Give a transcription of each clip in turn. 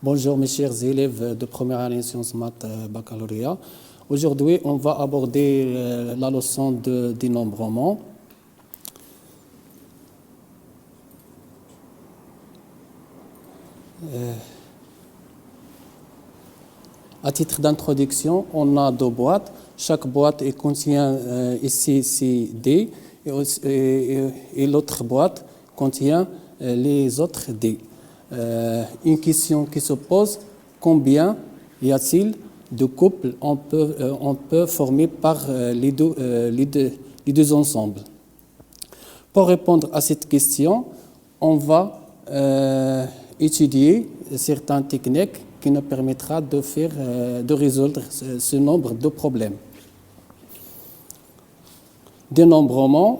Bonjour mes chers élèves de première année sciences maths baccalauréat. Aujourd'hui, on va aborder la leçon de dénombrement. À titre d'introduction, on a deux boîtes. Chaque boîte contient ici D et l'autre boîte contient les autres D. Une question qui se pose, combien y a-t-il de couples on peut former par les deux ensembles? Pour répondre à cette question, on va étudier certaines techniques qui nous permettra de résoudre ce nombre de problèmes. Dénombrement,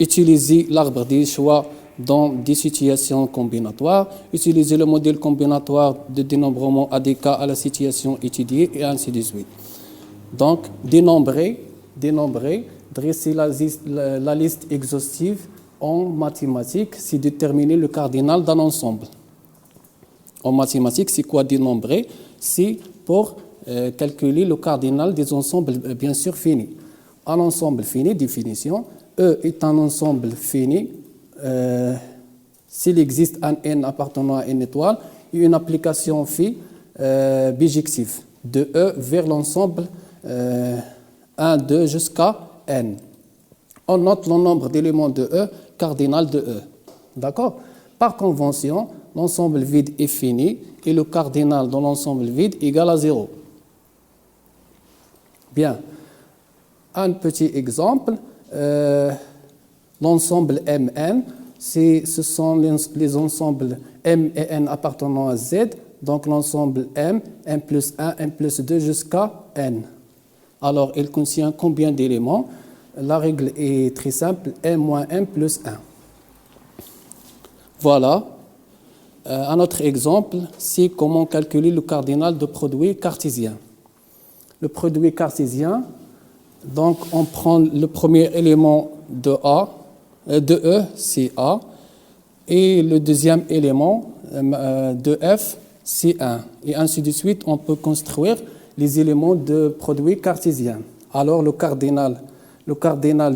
utiliser l'arbre des choix dans des situations combinatoires, utiliser le modèle combinatoire de dénombrement ADK à la situation étudiée et ainsi de suite. Donc, dénombrer, dresser la liste exhaustive en mathématiques, c'est déterminer le cardinal d'un ensemble. En mathématiques, c'est quoi dénombrer? C'est pour calculer le cardinal des ensembles bien sûr finis. Un ensemble fini, définition, E est un ensemble fini s'il existe un N appartenant à une étoile et une application phi bijective de E vers l'ensemble 1, 2 jusqu'à N. On note le nombre d'éléments de E, cardinal de E. D'accord? Par convention, l'ensemble vide est fini et le cardinal dans l'ensemble vide égale à 0. Bien. Un petit exemple. L'ensemble Mn, ce sont les ensembles M et N appartenant à Z, donc l'ensemble M, M plus 1, M plus 2 jusqu'à N. Alors, il contient combien d'éléments? La règle est très simple, M moins M plus 1. Voilà. Un autre exemple, c'est comment calculer le cardinal de produit cartésien. Le produit cartésien, donc on prend le premier élément de E, c'est A, et le deuxième élément de F, c'est 1. Et ainsi de suite, on peut construire les éléments de produit cartésien. Alors, le cardinal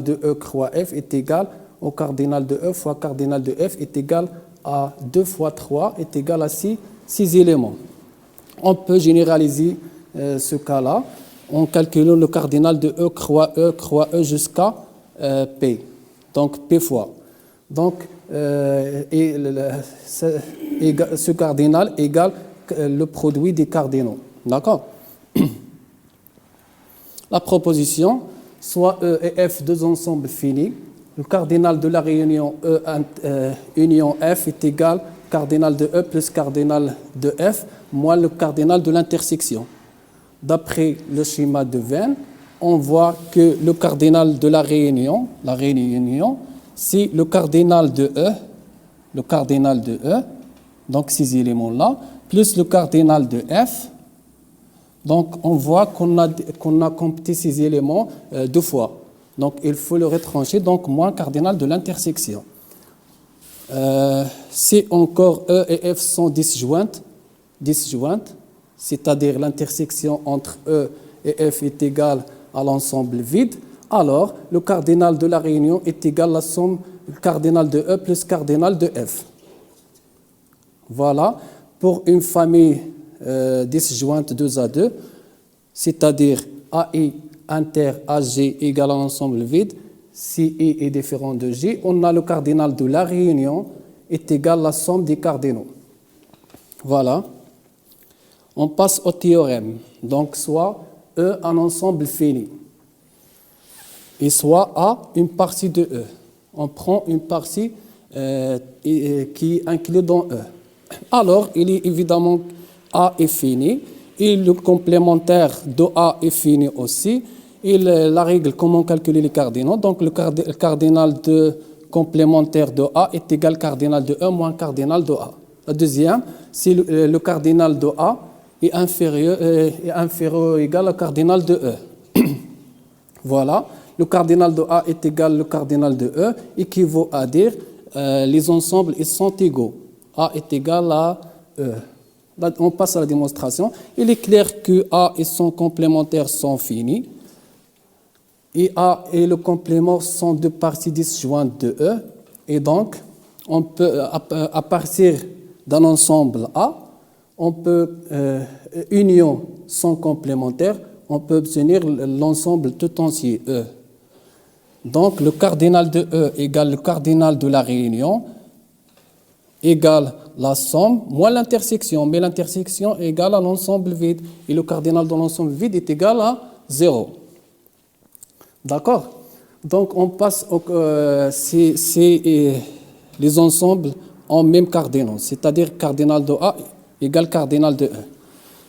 de E croix F est égal au cardinal de E fois cardinal de F est égal à 2 fois 3 est égal à 6 éléments. On peut généraliser ce cas-là en calculant le cardinal de E croix E jusqu'à P. Donc, P fois. Donc, ce cardinal égale le produit des cardinaux. D'accord? La proposition, soit E et F, deux ensembles finis. Le cardinal de la réunion E union F est égal cardinal de E plus cardinal de F moins le cardinal de l'intersection. D'après le schéma de Venn, on voit que le cardinal de la réunion, c'est le cardinal de E, donc ces éléments-là, plus le cardinal de F. Donc, on voit qu'on a computé ces éléments deux fois. Donc, il faut le retrancher, donc moins cardinal de l'intersection. Si encore E et F sont disjointes, c'est-à-dire l'intersection entre E et F est égale à l'ensemble vide, alors le cardinal de la réunion est égal à la somme cardinal de E plus cardinal de F. Voilà, pour une famille disjointe 2 à 2, c'est-à-dire AI inter AG égale à l'ensemble vide, si I est différent de J, on a le cardinal de la réunion est égal à la somme des cardinaux. Voilà. On passe au théorème. Donc, soit E un ensemble fini et soit A une partie de E. On prend une partie qui est inclue dans E. Alors, il est évidemment A est fini et le complémentaire de A est fini aussi. Et la règle, comment calculer les cardinaux? Donc, le cardinal de complémentaire de A est égal cardinal de E moins cardinal de A. La deuxième, c'est le cardinal de A est inférieur ou égal au cardinal de E. Voilà, le cardinal de A est égal au cardinal de E, équivaut à dire les ensembles ils sont égaux. A est égal à E. On passe à la démonstration. Il est clair que A et son complémentaire sont finis. Et A et le complément sont deux parties disjointes de E. Et donc, on peut, à partir d'un ensemble A, on peut, union son complémentaire, on peut obtenir l'ensemble tout entier E. Donc, le cardinal de E égale le cardinal de la réunion, égale la somme moins l'intersection, mais l'intersection est égale à l'ensemble vide. Et le cardinal de l'ensemble vide est égal à 0. D'accord? Donc, on passe les ensembles en même cardinal, c'est-à-dire cardinal de A égale cardinal de E.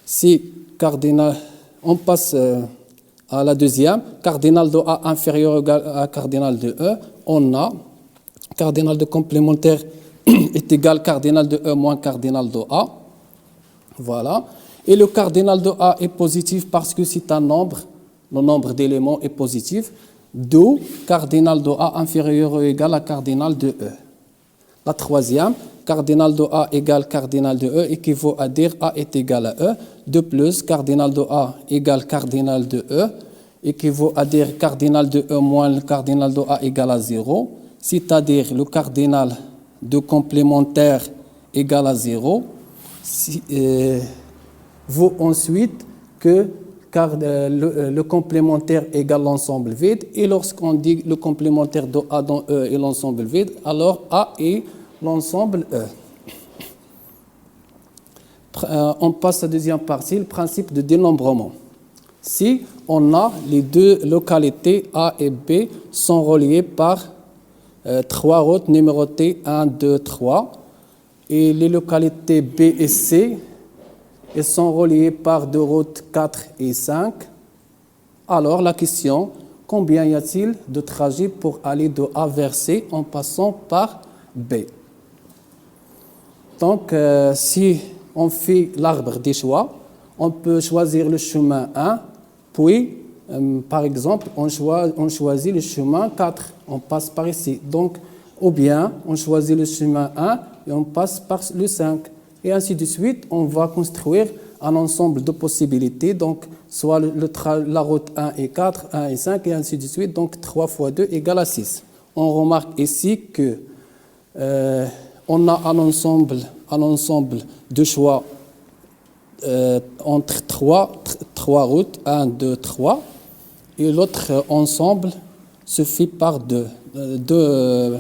Si cardinal, on passe à la deuxième, cardinal de A inférieur ou égal à cardinal de E, on a cardinal de complémentaire est égal cardinal de E moins cardinal de A. Voilà. Et le cardinal de A est positif parce que c'est un nombre, le nombre d'éléments est positif, d'où cardinal de A inférieur ou égal à cardinal de E. La troisième, cardinal de A égale cardinal de E équivaut à dire A est égal à E. De plus, cardinal de A égale cardinal de E équivaut à dire cardinal de E moins le cardinal de A égale à 0, c'est-à-dire le cardinal de complémentaire égale à 0, vaut ensuite que le complémentaire égale l'ensemble vide, et lorsqu'on dit le complémentaire de A dans E est l'ensemble vide, alors A est l'ensemble E. On passe à la deuxième partie, le principe de dénombrement. Si on a les deux localités A et B sont reliées par trois routes numérotées 1, 2, 3, et les localités B et C elles sont reliées par deux routes 4 et 5. Alors la question, combien y a-t-il de trajets pour aller de A vers C en passant par B? Donc si on fait l'arbre des choix, on peut choisir le chemin 1, puis par exemple on choisit le chemin 4, on passe par ici. Donc, ou bien on choisit le chemin 1 et on passe par le 5. Et ainsi de suite, on va construire un ensemble de possibilités, donc soit la route 1 et 4, 1 et 5, et ainsi de suite, donc 3 fois 2 égale à 6. On remarque ici que on a un ensemble de choix entre trois routes, 1, 2, 3, et l'autre ensemble se fait par deux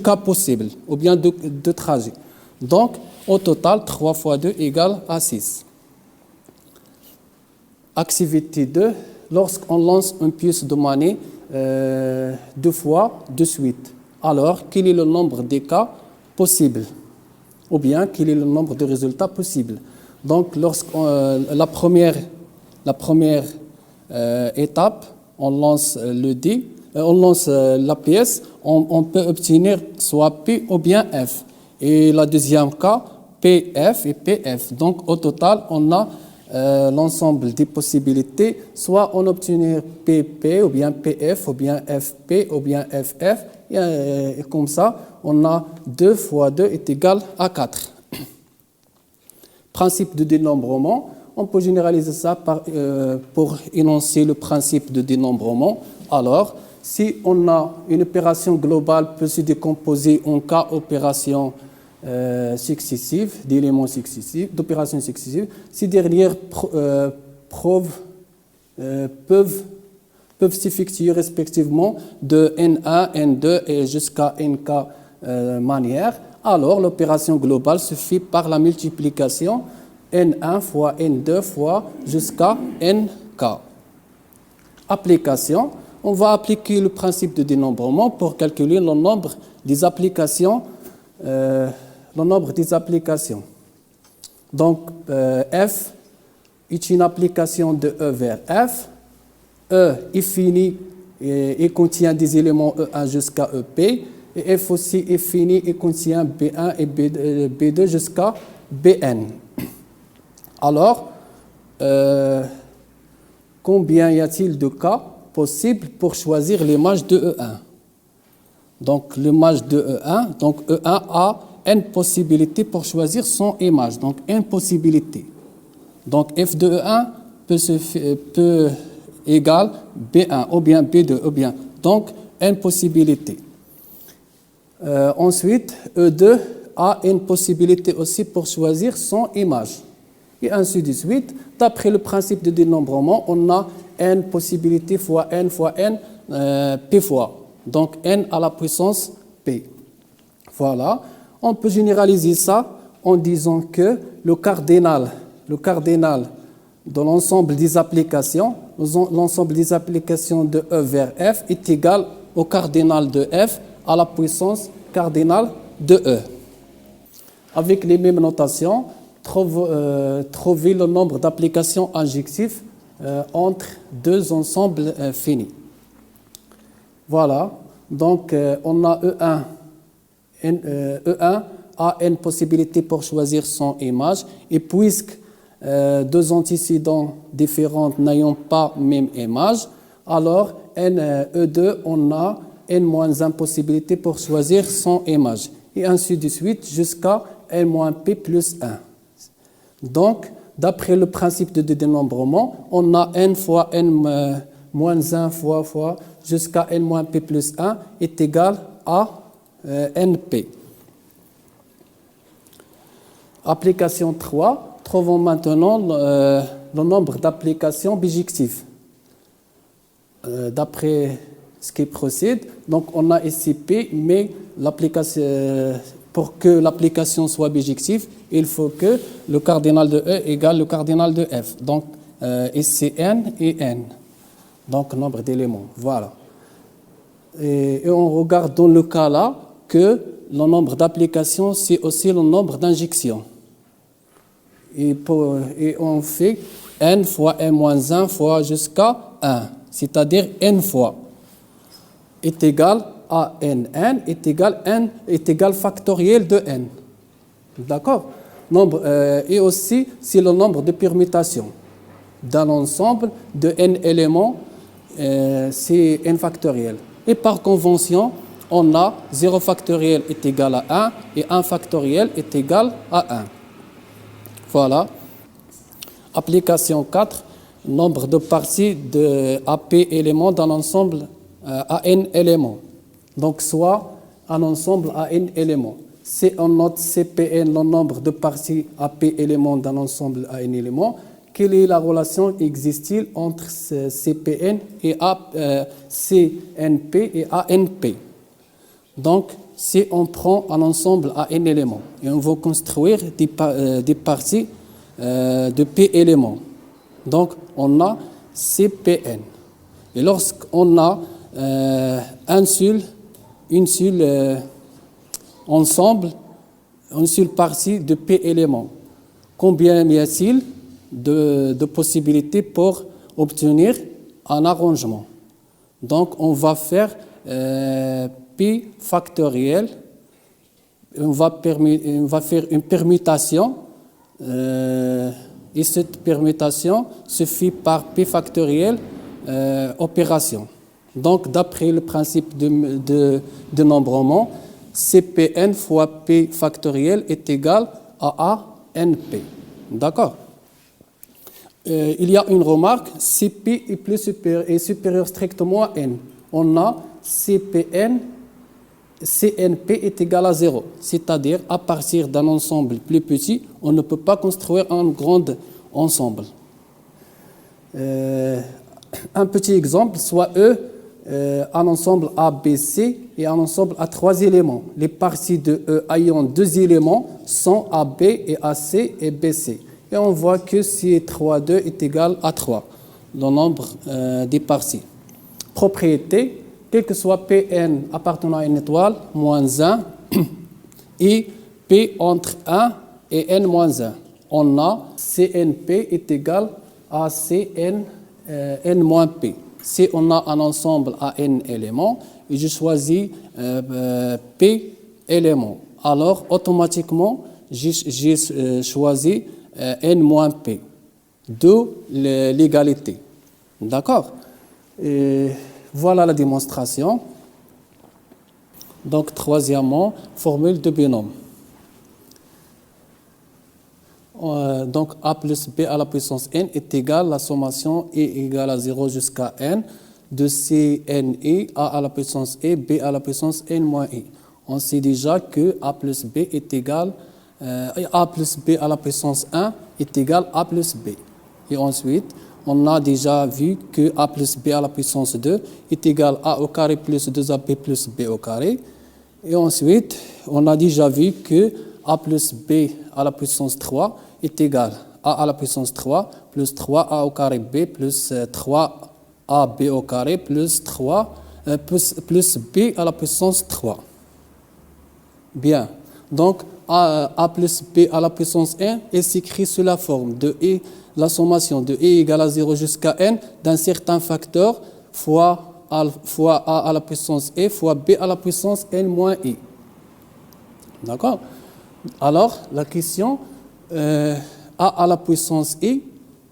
cas possibles, ou bien deux trajets. Donc, au total, 3 fois 2 égale à 6. Activité 2, lorsqu'on lance une pièce de monnaie 2 fois de suite, alors quel est le nombre de cas possibles? Ou bien quel est le nombre de résultats possibles? Donc, la première étape, on lance le dé, on lance la pièce, on peut obtenir soit P ou bien F. Et la deuxième cas, PF et PF. Donc, au total, on a l'ensemble des possibilités. Soit on obtenir PP ou bien PF ou bien FP ou bien FF. Et comme ça, on a 2 fois 2 est égal à 4. Principe de dénombrement. On peut généraliser ça pour énoncer le principe de dénombrement. Alors, si on a une opération globale peut se décomposer en cas opération successives, d'éléments successifs, d'opérations successives, ces dernières peuvent s'effectuer respectivement de N1, N2 et jusqu'à NK manière. Alors, l'opération globale se fait par la multiplication N1 fois N2 fois jusqu'à NK. Application. On va appliquer le principe de dénombrement pour calculer le nombre des applications. Donc, F est une application de E vers F. E est fini et contient des éléments E1 jusqu'à EP. Et F aussi est fini et contient B1 et B2 jusqu'à Bn. Alors, combien y a-t-il de cas possibles pour choisir l'image de E1? Donc, l'image de E1, donc E1 a n possibilités pour choisir son image. Donc, n possibilités. Donc, f de E1 peut égale B1 ou bien B2 ou bien. Donc, n possibilités. Ensuite, E2 a une possibilité aussi pour choisir son image. Et ainsi de suite. D'après le principe de dénombrement, on a n possibilités fois n, p fois. Donc, n à la puissance p. Voilà. On peut généraliser ça en disant que le cardinal de l'ensemble des applications, de E vers F est égal au cardinal de F à la puissance cardinale de E. Avec les mêmes notations, trouver le nombre d'applications injectives entre deux ensembles finis. Voilà. Donc, on a E1 a n possibilités pour choisir son image. Et puisque deux antécédents différents n'ayant pas même image, alors E2, on a n-1 possibilités pour choisir son image. Et ainsi de suite jusqu'à n-p plus 1. Donc, d'après le principe de dénombrement, on a n fois n-1 fois jusqu'à n-p plus 1 est égal à np. Application 3, trouvons maintenant le nombre d'applications bijectives. D'après ce qui précède, donc on a ici P, mais pour que l'application soit bijective, il faut que le cardinal de E égale le cardinal de F. Donc, ici N et N. Donc, nombre d'éléments. Voilà. Et on regarde dans le cas là que le nombre d'applications, c'est aussi le nombre d'injections. Et on fait N fois N-1 fois jusqu'à 1, c'est-à-dire N fois est égal à N. N est égal factoriel de N. D'accord? Et aussi, c'est le nombre de permutations d'un ensemble de N éléments, c'est N factoriel. Et par convention, on a 0 factoriel est égal à 1 et 1 factoriel est égal à 1. Voilà. Application 4, nombre de parties de AP éléments d'un ensemble à N éléments. Donc, soit un ensemble à N éléments. Si on note CPN, le nombre de parties AP éléments d'un ensemble à N éléments, quelle est la relation existe-t-il entre CPN et CNP et ANP? Donc, si on prend un ensemble à N éléments et on veut construire des parties de P éléments, donc on a CPN. Et lorsqu'on a une seule ensemble, une seule partie de P éléments, combien y a-t-il de possibilités pour obtenir un arrangement? Donc, on va faire P factoriel, on va faire une permutation, et cette permutation se fait par P factoriel opération. Donc, d'après le principe de dénombrement, CPN fois P factoriel est égal à ANP. D'accord? Il y a une remarque, CP est supérieur strictement à N. On a CNP est égal à 0. C'est-à-dire, à partir d'un ensemble plus petit, on ne peut pas construire un grand ensemble. Un petit exemple, soit un ensemble ABC et un ensemble à 3 éléments. Les parties de E ayant 2 éléments sont AB et AC et BC. Et on voit que si 3,2 est égal à 3, le nombre des parties. Propriété, quel que soit Pn appartenant à une étoile, moins 1, et P entre 1 et n-1. On a CNP est égal à Cn n-p. Si on a un ensemble à n éléments, et je choisis P éléments, alors automatiquement, j'ai choisi n-p, d'où l'égalité. D'accord? Voilà la démonstration. Donc, troisièmement, formule de binôme. donc a plus b à la puissance n est égal à la sommation e égale à 0 jusqu'à n de CNI a à la puissance e, b à la puissance n moins i. On sait déjà que a plus b est égal a plus b à la puissance 1 est égal à a plus b. Et ensuite, on a déjà vu que a plus b à la puissance 2 est égal à a au carré plus 2ab plus b au carré. Et ensuite, on a déjà vu que a plus b à la puissance 3 est égal à la puissance 3 plus 3a au carré b plus 3ab au carré plus b à la puissance 3. Bien, donc a plus b à la puissance n est s'écrit sous la forme de e, la sommation de e égale à 0 jusqu'à n d'un certain facteur fois a à la puissance e fois b à la puissance n moins i. D'accord? Alors, la question a à la puissance i,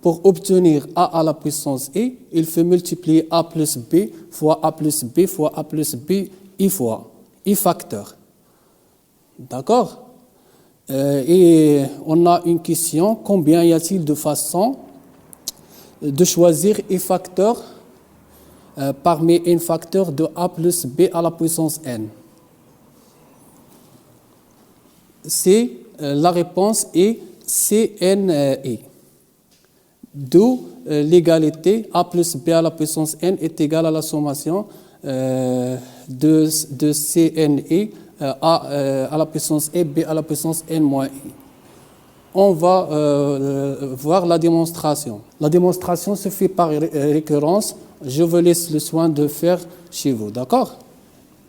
pour obtenir a à la puissance i, il faut multiplier a plus b fois a plus b fois a plus b i facteur. D'accord? Et on a une question, combien y a-t-il de façons de choisir i facteur parmi n facteur de a plus b à la puissance n? La réponse est CNI. D'où l'égalité a plus b à la puissance n est égale à la sommation de CNI à la puissance e, b à la puissance n moins i. On va voir la démonstration. La démonstration se fait par récurrence. Je vous laisse le soin de faire chez vous, d'accord?